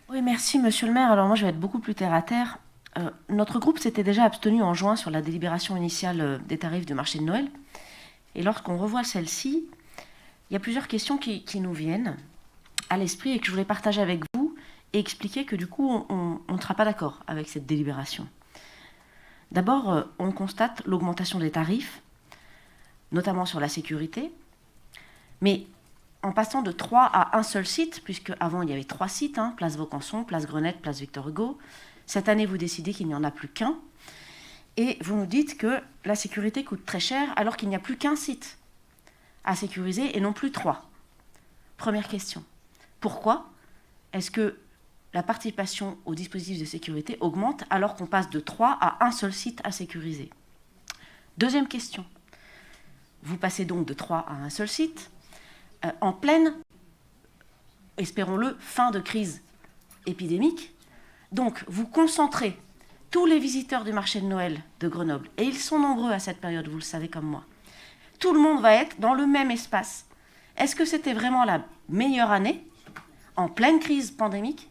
Oui, merci, monsieur le maire. Alors moi, je vais être beaucoup plus terre à terre. Notre groupe s'était déjà abstenu en juin sur la délibération initiale des tarifs du marché de Noël. Et lorsqu'on revoit celle-ci, il y a plusieurs questions qui nous viennent à l'esprit et que je voulais partager avec vous et expliquer que du coup, on ne sera pas d'accord avec cette délibération. D'abord, on constate l'augmentation des tarifs, notamment sur la sécurité, mais en passant de 3 à un seul site, puisque avant il y avait 3 sites, place Vaucanson, place Grenette, place Victor Hugo. Cette année, vous décidez qu'il n'y en a plus qu'un. Et vous nous dites que la sécurité coûte très cher alors qu'il n'y a plus qu'un site à sécuriser et non plus 3. Première question. Pourquoi est-ce que la participation au dispositif de sécurité augmente alors qu'on passe de 3 à un seul site à sécuriser? Deuxième question. Vous passez donc de 3 à un seul site en pleine, espérons-le, fin de crise épidémique. Donc, vous concentrez tous les visiteurs du marché de Noël de Grenoble, et ils sont nombreux à cette période, vous le savez comme moi. Tout le monde va être dans le même espace. Est-ce que c'était vraiment la meilleure année, en pleine crise pandémique,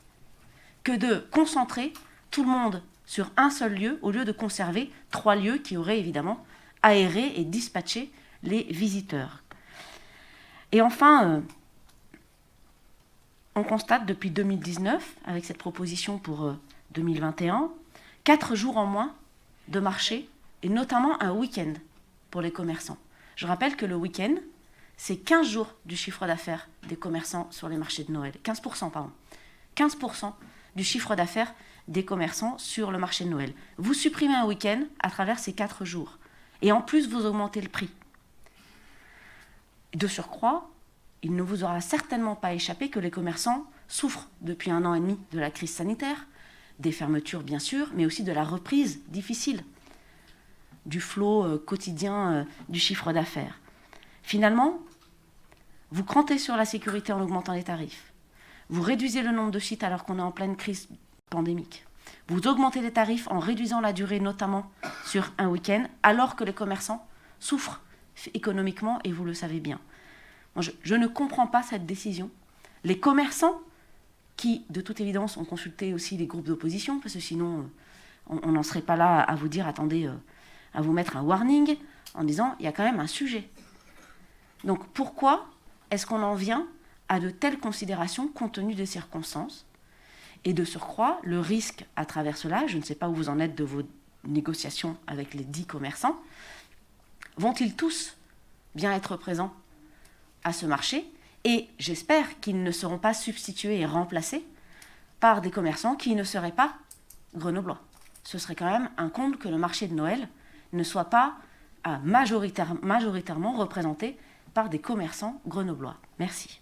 que de concentrer tout le monde sur un seul lieu, au lieu de conserver 3 lieux qui auraient évidemment aéré et dispatché les visiteurs? Et enfin, on constate depuis 2019, avec cette proposition pour 2021, 4 jours en moins de marché, et notamment un week-end pour les commerçants. Je rappelle que le week-end, c'est 15 jours du chiffre d'affaires des commerçants sur les marchés de Noël. 15%, pardon. 15% du chiffre d'affaires des commerçants sur le marché de Noël. Vous supprimez un week-end à travers ces 4 jours. Et en plus, vous augmentez le prix. De surcroît, il ne vous aura certainement pas échappé que les commerçants souffrent depuis 1 an et demi de la crise sanitaire, des fermetures bien sûr, mais aussi de la reprise difficile du flot quotidien du chiffre d'affaires. Finalement, vous crantez sur la sécurité en augmentant les tarifs. Vous réduisez le nombre de sites alors qu'on est en pleine crise pandémique. Vous augmentez les tarifs en réduisant la durée, notamment sur un week-end, alors que les commerçants souffrent économiquement, et vous le savez bien. Moi, je ne comprends pas cette décision. Les commerçants, qui, de toute évidence, ont consulté aussi les groupes d'opposition, parce que sinon, on n'en serait pas là à vous dire, attendez, à vous mettre un warning, en disant, il y a quand même un sujet. Donc, pourquoi est-ce qu'on en vient à de telles considérations compte tenu des circonstances? Et de surcroît, le risque à travers cela, je ne sais pas où vous en êtes de vos négociations avec les 10 commerçants, vont-ils tous bien être présents à ce marché? Et j'espère qu'ils ne seront pas substitués et remplacés par des commerçants qui ne seraient pas grenoblois. Ce serait quand même un comble que le marché de Noël ne soit pas majoritairement représenté par des commerçants grenoblois. Merci.